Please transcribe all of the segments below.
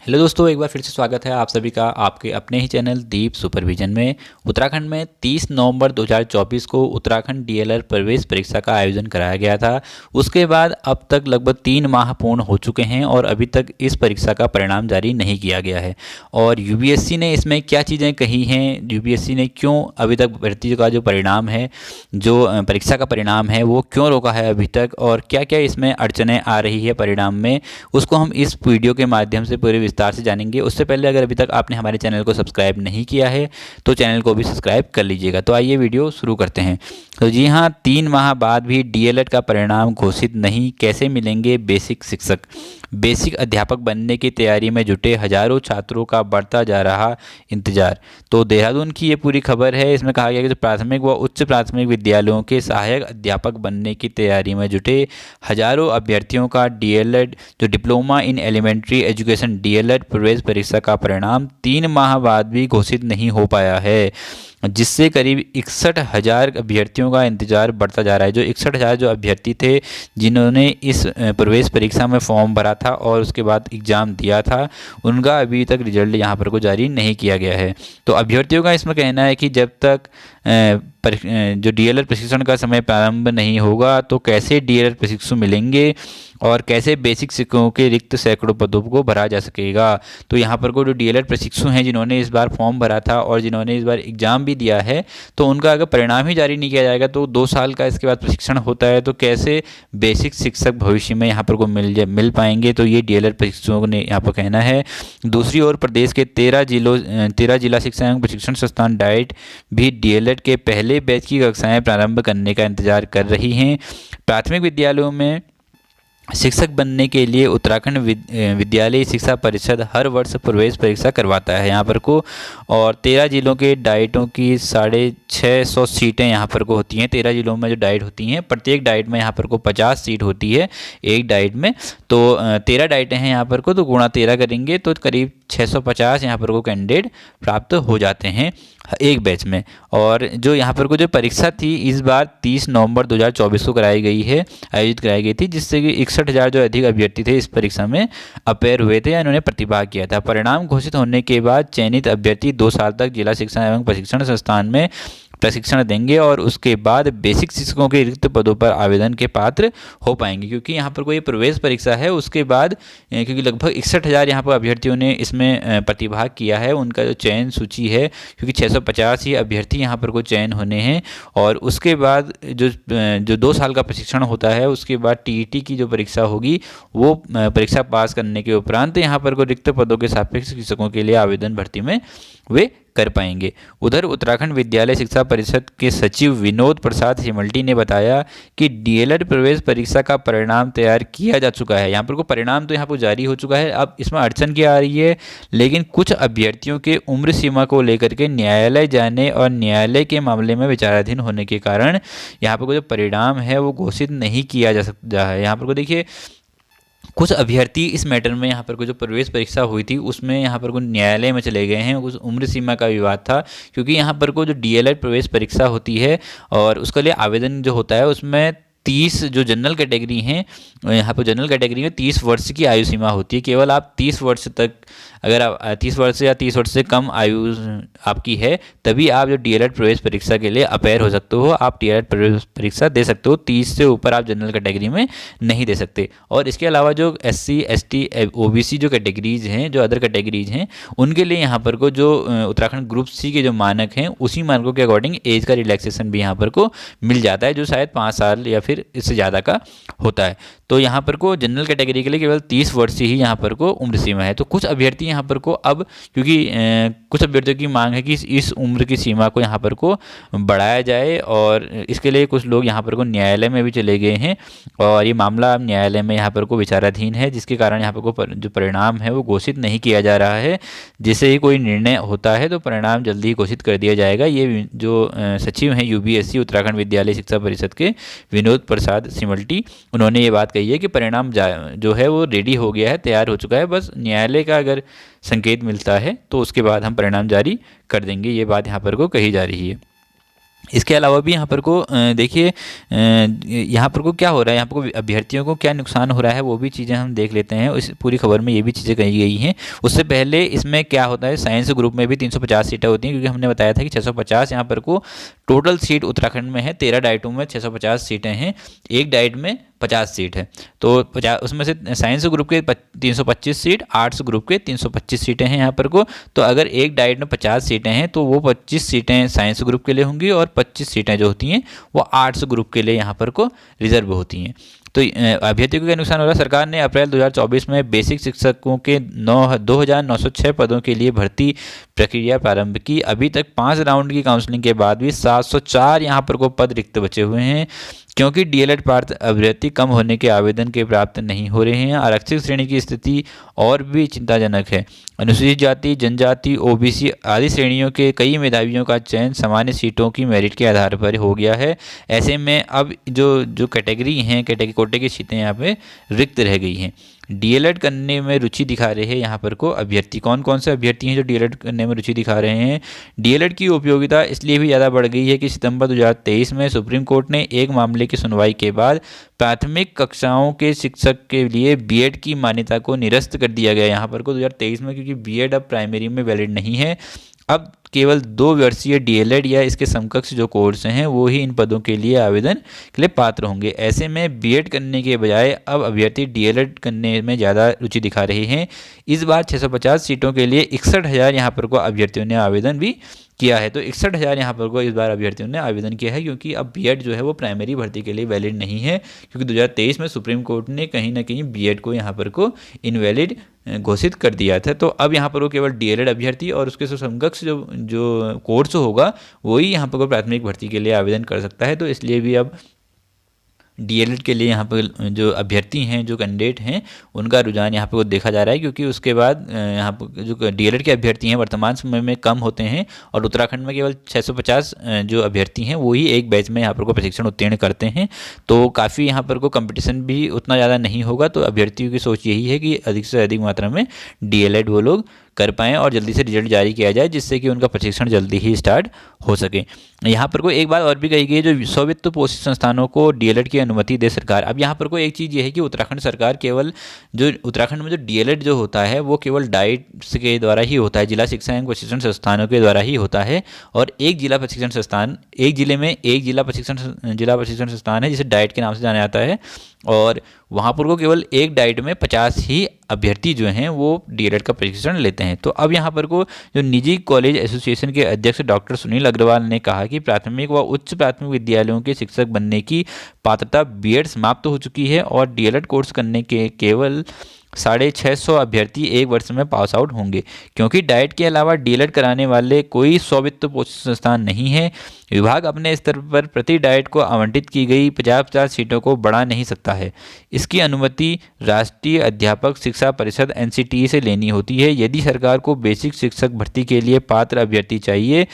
Hello दोस्तों, एक बार फिर से स्वागत है आप सभी का आपके अपने ही चैनल दीप सुपरविजन में। उत्तराखंड में 30 नवंबर 2024 को उत्तराखंड डीएलएड प्रवेश परीक्षा का आयोजन कराया गया था। उसके बाद अब तक लगभग 3 माह पूर्ण हो चुके हैं और अभी तक इस परीक्षा का परिणाम जारी नहीं किया गया है। और यूपीएससी ने इसमें क्या चीज़ें कही हैं, यूपीएससी ने क्यों अभी तक भर्ती का जो परिणाम है, जो परीक्षा का परिणाम है, वो क्यों रोका है अभी तक, और क्या क्या इसमें अड़चनें आ रही है परिणाम में, उसको हम इस वीडियो के माध्यम से पूरे विस्तार से जानेंगे। उससे पहले अगर अभी तक आपने हमारे चैनल को सब्सक्राइब नहीं किया है तो चैनल को भी सब्सक्राइब कर लीजिएगा। तो आइए वीडियो शुरू करते हैं। तो जी हाँ, 3 माह बाद भी डीएलएड का परिणाम घोषित नहीं, कैसे मिलेंगे बेसिक शिक्षक। बेसिक अध्यापक बनने की तैयारी में जुटे हजारों छात्रों का बढ़ता जा रहा इंतजार। तो देहरादून की ये पूरी खबर है। इसमें कहा गया कि जो प्राथमिक व उच्च प्राथमिक विद्यालयों के सहायक अध्यापक बनने की तैयारी में जुटे हजारों अभ्यर्थियों का डीएलएड जो diploma in elementary education DElEd प्रवेश परीक्षा का परिणाम 3 माह बाद भी घोषित नहीं हो पाया है, जिससे करीब 61,000 अभ्यर्थियों का इंतजार बढ़ता जा रहा है। जो 61,000 जो अभ्यर्थी थे जिन्होंने इस प्रवेश परीक्षा में फॉर्म भरा था और उसके बाद एग्ज़ाम दिया था, उनका अभी तक रिजल्ट यहाँ पर को जारी नहीं किया गया है। तो अभ्यर्थियों का इसमें कहना है कि जब तक जो डीएलएड प्रशिक्षण का समय प्रारंभ नहीं होगा तो कैसे डीएलएड प्रशिक्षु मिलेंगे और कैसे बेसिक शिक्षकों के रिक्त सैकड़ों पदों को भरा जा सकेगा। तो यहाँ पर को जो डीएलएड प्रशिक्षु हैं जिन्होंने इस बार फॉर्म भरा था और जिन्होंने इस बार एग्ज़ाम भी दिया है, तो उनका अगर परिणाम ही जारी नहीं किया जाएगा तो 2 साल का इसके बाद प्रशिक्षण होता है, तो कैसे बेसिक शिक्षक भविष्य में यहाँ पर को मिल पाएंगे। तो ये डीएलएड प्रशिक्षुओं ने यहाँ पर कहना है। दूसरी ओर प्रदेश के 13 जिला शिक्षा एवं प्रशिक्षण संस्थान डाइट भी डीएलएड के पहले बैच की कक्षाएं प्रारंभ करने का इंतजार कर रही हैं। प्राथमिक विद्यालयों में शिक्षक बनने के लिए उत्तराखंड विद्यालय शिक्षा परिषद हर वर्ष प्रवेश परीक्षा करवाता है यहाँ पर को, और 13 जिलों के डाइटों की 650 सीटें यहाँ पर को होती हैं। 13 जिलों में जो डाइट होती हैं, प्रत्येक डाइट में यहाँ पर को 50 सीट होती है एक डाइट में। तो 13 डाइटें हैं यहाँ पर को, तो गुणा 13 करेंगे तो करीब 650 यहाँ पर को कैंडिडेट प्राप्त हो जाते हैं एक बैच में। और जो यहाँ पर को जो परीक्षा थी इस बार 30 नवंबर 2024 को आयोजित कराई गई थी, जिससे कि 61,000 जो अधिक अभ्यर्थी थे इस परीक्षा में अपेयर हुए थे या इन्होंने प्रतिभाग किया था। परिणाम घोषित होने के बाद चयनित अभ्यर्थी 2 साल तक जिला शिक्षा एवं प्रशिक्षण संस्थान में प्रशिक्षण देंगे और उसके बाद बेसिक शिक्षकों के रिक्त पदों पर आवेदन के पात्र हो पाएंगे। क्योंकि यहाँ पर कोई प्रवेश परीक्षा है, उसके बाद क्योंकि लगभग 61,000 यहाँ पर अभ्यर्थियों ने इसमें प्रतिभाग किया है, उनका जो चयन सूची है, क्योंकि 650 ही अभ्यर्थी यहाँ पर को चयन होने हैं। और उसके बाद जो 2 साल का प्रशिक्षण होता है, उसके बाद टीईटी की जो परीक्षा होगी वो परीक्षा पास करने के उपरांत यहाँ पर को रिक्त पदों के सापेक्ष शिक्षकों के लिए आवेदन भर्ती में वे कर पाएंगे। उधर उत्तराखंड विद्यालय शिक्षा परिषद के सचिव विनोद प्रसाद सिमल्टी ने बताया कि डीएलएड प्रवेश परीक्षा का परिणाम तैयार किया जा चुका है। यहाँ पर को परिणाम तो यहाँ पर जारी हो चुका है। अब इसमें अड़चन क्या आ रही है, लेकिन कुछ अभ्यर्थियों के उम्र सीमा को लेकर के न्यायालय जाने और न्यायालय के मामले में विचाराधीन होने के कारण यहाँ पर को जो परिणाम है वो घोषित नहीं किया जा सकता है। यहाँ पर को देखिए, कुछ अभ्यर्थी इस मैटर में यहाँ पर को जो प्रवेश परीक्षा हुई थी उसमें यहाँ पर को न्यायालय में चले गए हैं। उस उम्र सीमा का विवाद था, क्योंकि यहाँ पर को जो डीएलएड प्रवेश परीक्षा होती है और उसके लिए आवेदन जो होता है उसमें 30 जो जनरल कैटेगरी हैं, यहाँ पर जनरल कैटेगरी में 30 वर्ष की आयु सीमा होती है। केवल आप 30 वर्ष तक, अगर आप 30 वर्ष या 30 वर्ष से कम आयु आपकी है तभी आप जो डीएलएड प्रवेश परीक्षा के लिए अपेयर हो सकते हो, आप डीएलएड प्रवेश परीक्षा दे सकते हो। 30 से ऊपर आप जनरल कैटेगरी में नहीं दे सकते। और इसके अलावा जो एससी एसटी ओबीसी जो कैटेगरीज हैं, जो अदर कैटेगरीज हैं, उनके लिए यहाँ पर को जो उत्तराखंड ग्रुप सी के जो मानक हैं उसी मानकों के अकॉर्डिंग एज का रिलैक्सेशन भी यहाँ पर को मिल जाता है, जो शायद 5 साल या फिर इससे ज़्यादा का होता है। तो यहाँ पर को जनरल कैटेगरी के लिए केवल 30 वर्ष ही यहाँ पर को उम्र सीमा है। तो कुछ अभ्यर्थी यहाँ पर को अब, क्योंकि कुछ अभ्यर्थियों की मांग है कि इस उम्र की सीमा को यहाँ पर को बढ़ाया जाए, और इसके लिए कुछ लोग यहाँ पर को न्यायालय में भी चले गए हैं और ये मामला अब न्यायालय में यहाँ पर को विचाराधीन है, जिसके कारण यहाँ पर को जो परिणाम है वो घोषित नहीं किया जा रहा है। जैसे ही कोई निर्णय होता है तो परिणाम जल्दी ही घोषित कर दिया जाएगा। ये जो सचिव हैं यूपीएससी उत्तराखंड विद्यालय शिक्षा परिषद के विनोद प्रसाद सिमल्टी, उन्होंने ये बात कही है कि परिणाम जो है वो रेडी हो गया है, तैयार हो चुका है। बस न्यायालय का अगर संकेत मिलता है तो उसके बाद हम परिणाम जारी कर देंगे, ये बात यहाँ पर को कही जा रही है। इसके अलावा भी यहाँ पर को देखिए यहाँ पर को क्या हो रहा है, यहाँ पर को अभ्यर्थियों को क्या नुकसान हो रहा है वो भी चीज़ें हम देख लेते हैं। इस पूरी खबर में ये भी चीज़ें कही गई हैं। उससे पहले इसमें क्या होता है, साइंस ग्रुप में भी 350 सीटें होती हैं, क्योंकि हमने बताया था कि 650 यहाँ पर को टोटल सीट उत्तराखंड में है। 13 डाइटों में 650 सीटें हैं, एक डाइट में 50 सीट है। तो 50 उसमें से साइंस ग्रुप के 325 सीट, आर्ट्स ग्रुप के 325 सीटें हैं यहाँ पर को। तो अगर एक डाइट में 50 सीटें हैं तो वो 25 सीटें साइंस ग्रुप के लिए होंगी और 25 सीटें जो होती हैं वो आर्ट्स ग्रुप के लिए यहाँ पर को रिजर्व होती हैं। तो अभ्यर्थियों को क्या नुकसान हो रहा है, सरकार ने अप्रैल 2024 में बेसिक शिक्षकों के 2,906 पदों के लिए भर्ती प्रक्रिया प्रारंभ की। अभी तक 5 राउंड की काउंसलिंग के बाद भी 704 यहाँ पर को पद रिक्त बचे हुए हैं, क्योंकि डीएलएड पात्र अभ्यर्थी कम होने के आवेदन के प्राप्त नहीं हो रहे हैं। आरक्षित श्रेणी की स्थिति और भी चिंताजनक है। अनुसूचित जाति, जनजाति, ओबीसी आदि श्रेणियों के कई मेधावियों का चयन सामान्य सीटों की मेरिट के आधार पर हो गया है। ऐसे में अब जो कैटेगरी हैं, कैटेगरी कोटे की सीटें यहाँ पे रिक्त रह गई हैं। डीएलएड करने में रुचि दिखा रहे हैं यहाँ पर को अभ्यर्थी। कौन कौन से अभ्यर्थी हैं जो डीएलएड करने में रुचि दिखा रहे हैं? डीएलएड की उपयोगिता इसलिए भी ज़्यादा बढ़ गई है कि सितंबर 2023 में सुप्रीम कोर्ट ने एक मामले की सुनवाई के बाद प्राथमिक कक्षाओं के शिक्षक के लिए बीएड की मान्यता को निरस्त कर दिया गया यहाँ पर को 2023 में, क्योंकि बीएड अब प्राइमरी में वैलिड नहीं है। अब केवल 2 वर्षीय डीएलएड या इसके समकक्ष जो कोर्स हैं वो ही इन पदों के लिए आवेदन के लिए पात्र होंगे। ऐसे में बीएड करने के बजाय अब अभ्यर्थी डीएलएड करने में ज़्यादा रुचि दिखा रहे हैं। इस बार 650 सीटों के लिए 61,000 यहाँ पर को अभ्यर्थियों ने आवेदन भी किया है। तो 61,000 यहाँ पर को इस बार अभ्यर्थियों ने आवेदन किया है, क्योंकि अब बीएड जो है वो प्राइमरी भर्ती के लिए वैलिड नहीं है, क्योंकि 2023 में सुप्रीम कोर्ट ने कहीं ना कहीं बीएड को यहाँ पर को इनवैलिड घोषित कर दिया था। तो अब यहाँ पर वो केवल डीएलएड अभ्यर्थी और उसके समकक्ष जो कोर्स होगा वही यहाँ पर प्राथमिक भर्ती के लिए आवेदन कर सकता है। तो इसलिए भी अब डीएलएड के लिए यहाँ पर जो अभ्यर्थी हैं, जो कैंडिडेट हैं, उनका रुझान यहाँ पर देखा जा रहा है, क्योंकि उसके बाद यहाँ पर जो डीएलएड के अभ्यर्थी हैं वर्तमान समय में कम होते हैं और उत्तराखंड में केवल 650 जो अभ्यर्थी हैं वो ही एक बैच में यहाँ पर को प्रशिक्षण उत्तीर्ण करते हैं। तो काफ़ी यहाँ पर को कंपटीशन भी उतना ज़्यादा नहीं होगा। तो अभ्यर्थियों की सोच यही है कि अधिक से अधिक मात्रा में डीएलएड वो लोग कर पाएँ और जल्दी से रिजल्ट जारी किया जाए, जिससे कि उनका प्रशिक्षण जल्दी ही स्टार्ट हो सके। यहाँ पर को एक बात और भी कही गई है, जो स्ववित्त पोषित संस्थानों को डीएलएड की अनुमति दे सरकार। अब यहाँ पर को एक चीज़ ये है कि उत्तराखंड सरकार केवल जो उत्तराखंड में जो डीएलएड जो होता है वो केवल डाइट्स के द्वारा ही होता है, जिला शिक्षा एवं प्रशिक्षण संस्थानों के द्वारा ही होता है। और एक जिला प्रशिक्षण संस्थान, एक जिले में एक जिला प्रशिक्षण संस्थान है जिसे डाइट के नाम से जाना जाता है, और वहाँ पर को केवल एक डाइट में 50 ही अभ्यर्थी जो हैं वो डीएलएड का प्रशिक्षण लेते हैं। तो अब यहाँ पर को जो निजी कॉलेज एसोसिएशन के अध्यक्ष डॉक्टर सुनील अग्रवाल ने कहा कि प्राथमिक व उच्च प्राथमिक विद्यालयों के शिक्षक बनने की पात्रता बीएड समाप्त हो चुकी है और डीएलएड कोर्स करने के केवल 650 अभ्यर्थी एक वर्ष में पास आउट होंगे, क्योंकि डाइट के अलावा डीएलएड कराने वाले कोई स्ववित्त पोषित संस्थान नहीं है। विभाग अपने स्तर पर प्रति डाइट को आवंटित की गई 50-50 सीटों को बढ़ा नहीं सकता है। इसकी अनुमति राष्ट्रीय अध्यापक शिक्षा परिषद एनसीटीई से लेनी होती है। यदि सरकार को बेसिक शिक्षक भर्ती के लिए पात्र अभ्यर्थी चाहिए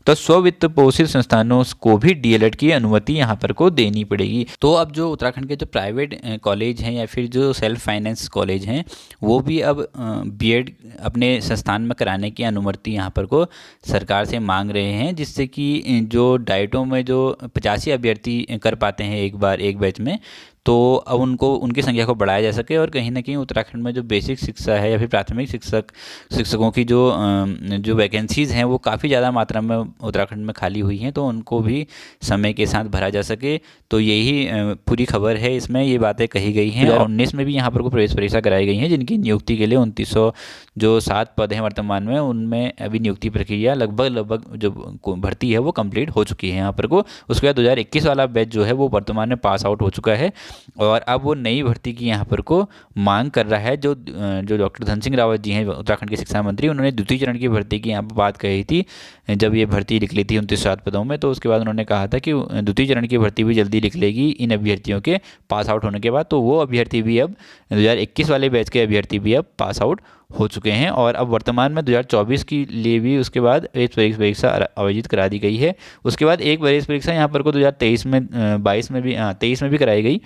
तो स्ववित्त पोषित संस्थानों को भी डीएलएड की अनुमति यहाँ पर को देनी पड़ेगी। तो अब जो उत्तराखंड के जो प्राइवेट कॉलेज हैं या फिर जो सेल्फ फाइनेंस कॉलेज हैं वो भी अब बीएड अपने संस्थान में कराने की अनुमति यहाँ पर को सरकार से मांग रहे हैं, जिससे कि जो डाइटों में जो 85 अभ्यर्थी कर पाते हैं एक बार एक बैच में, तो अब उनकी संख्या को बढ़ाया जा सके और कहीं ना कहीं उत्तराखंड में जो बेसिक शिक्षा है या फिर प्राथमिक शिक्षकों की जो वैकेंसीज़ हैं वो काफ़ी ज़्यादा मात्रा में उत्तराखंड में खाली हुई हैं, तो उनको भी समय के साथ भरा जा सके। तो यही पूरी खबर है, इसमें ये बातें कही गई हैं। और 19 में भी यहाँ पर को प्रवेश परीक्षा कराई गई हैं, जिनकी नियुक्ति के लिए 2900 जो 7 पद हैं वर्तमान में, उनमें अभी नियुक्ति प्रक्रिया लगभग जो भर्ती है वो कंप्लीट हो चुकी है यहाँ पर को। उसके बाद 2021 वाला बैच जो है वो वर्तमान में पास आउट हो चुका है और अब वो नई भर्ती की यहाँ पर को मांग कर रहा है। जो डॉक्टर धन सिंह रावत जी हैं उत्तराखंड के शिक्षा मंत्री, उन्होंने द्वितीय चरण की भर्ती की यहाँ पर बात कही थी जब ये भर्ती निकली थी 29 पदों में। तो उसके बाद उन्होंने कहा था कि द्वितीय चरण की भर्ती भी जल्दी निकलेगी इन अभ्यर्थियों के पास आउट होने के बाद। तो वो अभ्यर्थी भी अब 2021 वाले बैच के अभ्यर्थी भी अब पास आउट हो चुके हैं और अब वर्तमान में 2024 के लिए भी उसके बाद एक परीक्षा आयोजित करा दी गई है। उसके बाद एक प्रवेश परीक्षा यहाँ पर को 2023 में 22 में भी 23 में भी कराई गई।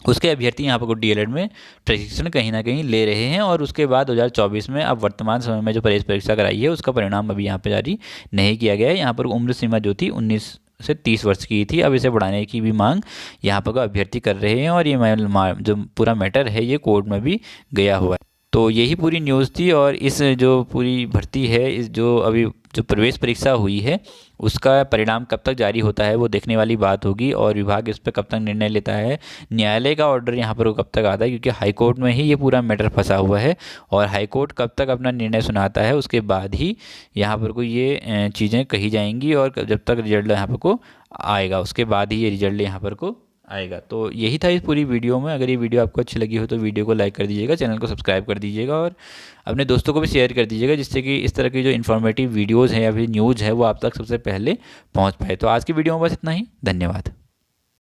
उसके अभ्यर्थी यहाँ पर डीएलएड में प्रशिक्षण कहीं ना कहीं ले रहे हैं और उसके बाद 2024 में अब वर्तमान समय में जो प्रवेश परीक्षा कराई है उसका परिणाम अभी यहाँ पे जारी नहीं किया गया है। यहाँ पर उम्र सीमा जो थी 19 से 30 वर्ष की थी। अब इसे बढ़ाने की भी मांग यहाँ पर अभ्यर्थी कर रहे हैं और ये जो पूरा मैटर है ये कोर्ट में भी गया हुआ है। तो यही पूरी न्यूज़ थी। और इस जो पूरी भर्ती है, इस जो अभी जो प्रवेश परीक्षा हुई है उसका परिणाम कब तक जारी होता है वो देखने वाली बात होगी, और विभाग इस पर कब तक निर्णय लेता है, न्यायालय का ऑर्डर यहाँ पर कब तक आता है, क्योंकि हाई कोर्ट में ही ये पूरा मैटर फंसा हुआ है। और हाई कोर्ट कब तक अपना निर्णय सुनाता है उसके बाद ही यहाँ पर को ये चीज़ें कही जाएंगी, और जब तक रिजल्ट यहाँ पर को आएगा उसके बाद ही ये रिजल्ट यहाँ पर को आएगा। तो यही था इस पूरी वीडियो में। अगर ये वीडियो आपको अच्छी लगी हो तो वीडियो को लाइक कर दीजिएगा, चैनल को सब्सक्राइब कर दीजिएगा और अपने दोस्तों को भी शेयर कर दीजिएगा, जिससे कि इस तरह की जो इन्फॉर्मेटिव वीडियोज़ हैं या फिर न्यूज़ है वो आप तक सबसे पहले पहुंच पाए। तो आज की वीडियो में बस इतना ही। धन्यवाद।